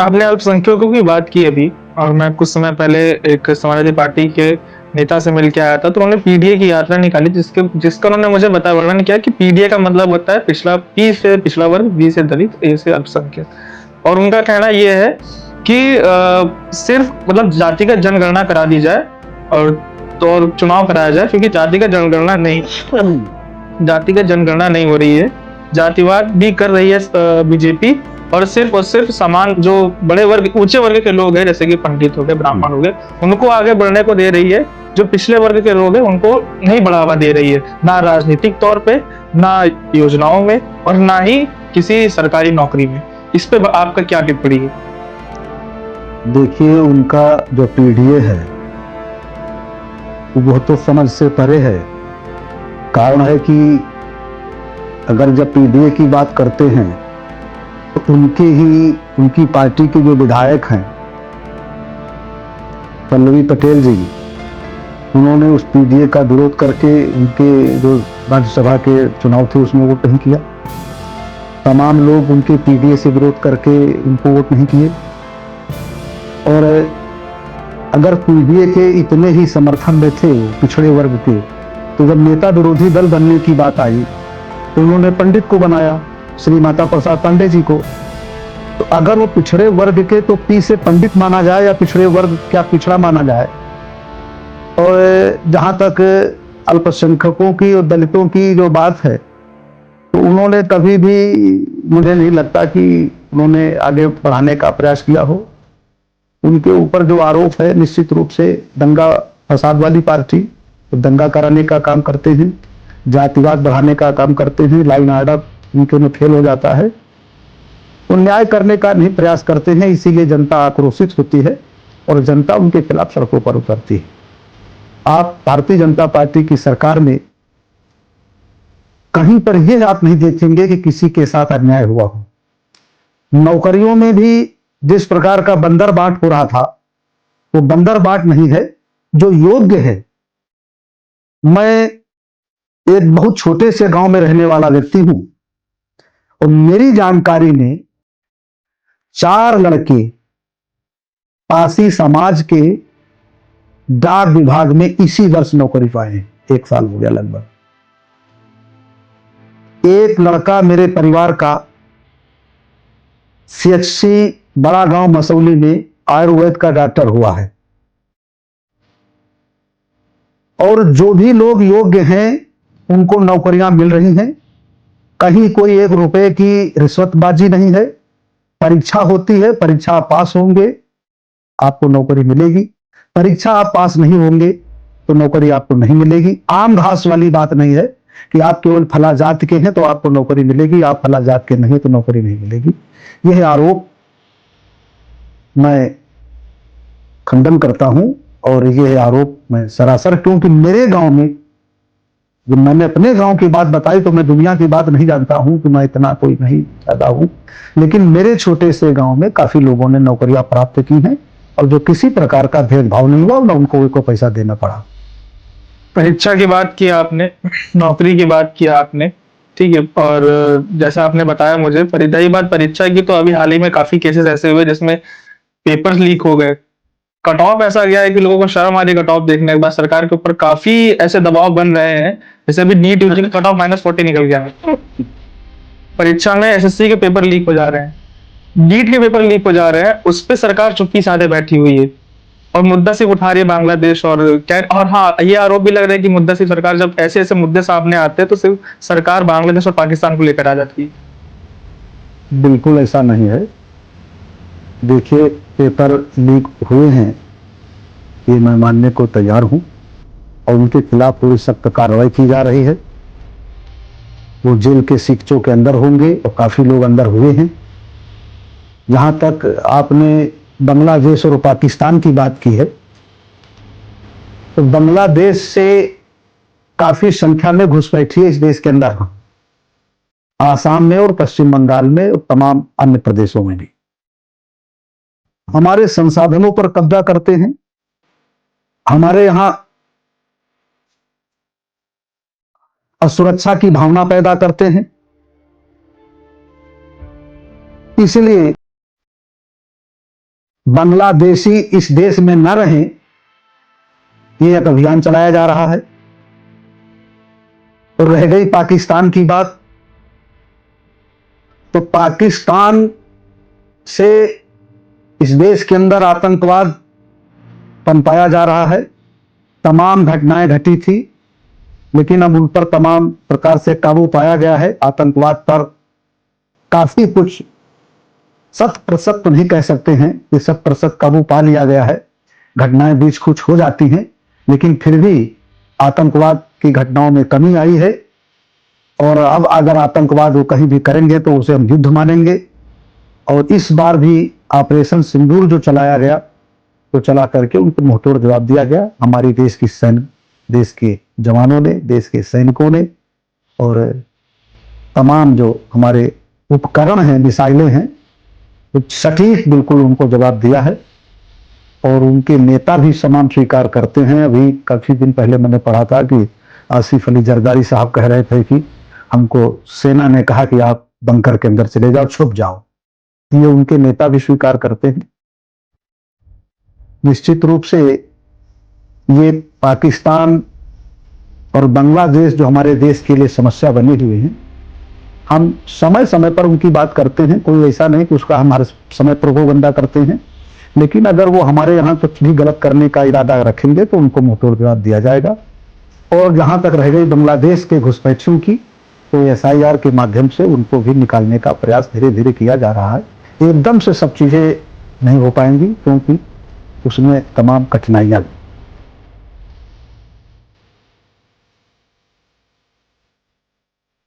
आपने अल्पसंख्यकों की बात की अभी और मैं कुछ समय पहले एक समाजवादी पार्टी के नेता से मिल के आया था, तो उन्होंने पीडीए की यात्रा निकाली जिसका उन्होंने मुझे वर्णन किया कि पीडीए का मतलब होता है पिछड़ा, पी से पिछड़ा वर्ग, बी से दलित, ए से अल्पसंख्यक। और उनका कहना ये है कि सिर्फ जातिगत जनगणना करा दी जाए और चुनाव कराया जाए, क्योंकि जातिगत जनगणना नहीं हो रही है। जातिवाद भी कर रही है बीजेपी, और सिर्फ समान जो बड़े वर्ग, ऊंचे वर्ग के लोग हैं, जैसे कि पंडित हो गए, ब्राह्मण हो गए, उनको आगे बढ़ने को दे रही है। जो पिछले वर्ग के लोग हैं उनको नहीं बढ़ावा दे रही है, ना राजनीतिक तौर पे, ना योजनाओं में, और ना ही किसी सरकारी नौकरी में। इस पे आपका क्या टिप्पणी है? देखिए, उनका जो पीडीए है वो तो समझ से परे है। कारण है कि अगर जब पीडीए की बात करते हैं तो उनकी पार्टी के जो विधायक हैं पल्लवी पटेल जी, उन्होंने उस पीडीए का विरोध करके उनके जो राज्यसभा के चुनाव थे उसमें वोट नहीं किया। तमाम लोग उनके पीडीए से विरोध करके उनको वोट नहीं किए। और अगर पीडीए के इतने ही समर्थन में थे पिछड़े वर्ग के, तो जब नेता विरोधी दल बनने की बात आई तो उन्होंने पंडित को बनाया, श्री माता प्रसाद पांडे जी को। तो अगर वो पिछड़े वर्ग के, तो पी से पंडित माना जाए या पिछड़े वर्ग क्या पिछड़ा माना जाए। और जहां तक अल्पसंख्यकों की और दलितों की जो बात है, तो उन्होंने कभी भी, मुझे नहीं लगता कि उन्होंने आगे बढ़ाने का प्रयास किया हो। उनके ऊपर जो आरोप है, निश्चित रूप से दंगा फसाद वाली पार्टी, तो दंगा कराने का काम करते हैं, जातिवाद बढ़ाने का काम करते हैं, लाइन आर्डर उनके में फेल हो जाता है, तो न्याय करने का नहीं प्रयास करते हैं। इसीलिए जनता आक्रोशित होती है और जनता उनके खिलाफ सड़कों पर उतरती है। आप भारतीय जनता पार्टी की सरकार में कहीं पर यह आप नहीं देखेंगे कि किसी के साथ अन्याय हुआ हो। नौकरियों में भी जिस प्रकार का बंदर बाट हो रहा था, वो बंदर बाट नहीं है, जो योग्य है। मैं एक बहुत छोटे से गांव में रहने वाला व्यक्ति हूं और मेरी जानकारी में 4 लड़के पासी समाज के डाक विभाग में इसी वर्ष नौकरी पाए हैं। 1 साल हो गया लगभग। एक लड़का मेरे परिवार का सीएचसी बड़ा गांव मसौली में आयुर्वेद का डॉक्टर हुआ है। और जो भी लोग योग्य हैं उनको नौकरियां मिल रही हैं। कहीं कोई 1 रुपए की रिश्वतबाजी नहीं है। परीक्षा होती है, परीक्षा पास होंगे आपको नौकरी मिलेगी, परीक्षा आप पास नहीं होंगे तो नौकरी आपको नहीं मिलेगी। आम घास वाली बात नहीं है कि आप केवल फला जात के हैं तो आपको नौकरी मिलेगी, आप फला जात के नहीं तो नौकरी नहीं मिलेगी। यह आरोप मैं खंडन करता हूं और यह आरोप मैं सरासर, क्योंकि मेरे गांव में, जब मैंने अपने गांव की बात बताई तो मैं दुनिया की बात नहीं जानता हूं कि मैं इतना कोई नहीं ज्यादा हूं, लेकिन मेरे छोटे से गांव में काफी लोगों ने नौकरियां प्राप्त की हैं और जो किसी प्रकार का भेदभाव नहीं हुआ, ना उनको कोई पैसा देना पड़ा। परीक्षा की बात की आपने, नौकरी की बात की आपने, ठीक है। और जैसा आपने बताया मुझे, रही बात परीक्षा की, तो अभी हाल ही में काफी केसेस ऐसे हुए जिसमें पेपर्स लीक हो गए। कट ऑफ ऐसा गया है कि लोगों को शर्म आ रही है कट ऑफ देखने के बाद। सरकार के ऊपर काफी ऐसे दबाव बन रहे हैं, जैसे अभी नीट यूजी का कट ऑफ -40 निकल गया है। परीक्षा में एसएससी के पेपर लीक हो जा रहे हैं, नीट के पेपर लीक हो जा रहे हैं, उस पर सरकार चुप्पी साधे बैठी हुई है और मुद्दा सिर्फ उठा रही है बांग्लादेश। और हाँ, ये आरोप भी लग रहा है कि मुद्दा सिर्फ सरकार, जब ऐसे ऐसे मुद्दे सामने आते हैं तो सिर्फ सरकार बांग्लादेश और पाकिस्तान को लेकर आ जाती है। बिल्कुल ऐसा नहीं है। देखिए, पेपर लीक हुए हैं, ये मैं मानने को तैयार हूं और उनके खिलाफ पूरी सख्त कार्रवाई की जा रही है। वो जेल के सिक्चों के अंदर होंगे और काफी लोग अंदर हुए हैं। जहां तक आपने बांग्लादेश और पाकिस्तान की बात की है, तो बांग्लादेश से काफी संख्या में घुसपैठी है इस देश के अंदर, आसाम में और पश्चिम बंगाल में और तमाम अन्य प्रदेशों में भी। हमारे संसाधनों पर कब्जा करते हैं, हमारे यहां असुरक्षा की भावना पैदा करते हैं। इसलिए बांग्लादेशी इस देश में न रहे, ये एक अभियान चलाया जा रहा है। और रह गई पाकिस्तान की बात, तो पाकिस्तान से इस देश के अंदर आतंकवाद पनपाया जा रहा है। तमाम घटनाएं घटी थी, लेकिन अब उन पर तमाम प्रकार से काबू पाया गया है। आतंकवाद पर काफी कुछ 100% तो नहीं कह सकते हैं कि 100% काबू पा लिया गया है। घटनाएं बीच कुछ हो जाती हैं, लेकिन फिर भी आतंकवाद की घटनाओं में कमी आई है। और अब अगर आतंकवाद वो कहीं भी करेंगे तो उसे हम युद्ध मानेंगे। और इस बार भी ऑपरेशन सिंदूर जो चलाया गया, तो चला करके उनको मुंहतोड़ जवाब दिया गया। हमारी देश के जवानों ने, देश के सैनिकों ने, और तमाम जो हमारे उपकरण हैं, मिसाइलें हैं, तो सटीक बिल्कुल उनको जवाब दिया है। और उनके नेता भी समान स्वीकार करते हैं। अभी काफी दिन पहले मैंने पढ़ा था कि आसिफ अली जरदारी साहब कह रहे थे कि हमको सेना ने कहा कि आप बंकर के अंदर चले जाओ, छुप जाओ। ये उनके नेता भी स्वीकार करते हैं। निश्चित रूप से ये पाकिस्तान और बांग्लादेश जो हमारे देश के लिए समस्या बनी हुई है, हम समय समय पर उनकी बात करते हैं। कोई ऐसा नहीं कि उसका हमारे समय प्रोपोगंडा करते हैं, लेकिन अगर वो हमारे यहाँ कुछ भी गलत करने का इरादा रखेंगे तो उनको मुंहतोड़ जवाब दिया जाएगा। और जहां तक रह गई बांग्लादेश के घुसपैठियों की, तो SIR के माध्यम से उनको भी निकालने का प्रयास धीरे धीरे किया जा रहा है। एकदम से सब चीजें नहीं हो पाएंगी, क्योंकि उसमें तमाम कठिनाइयां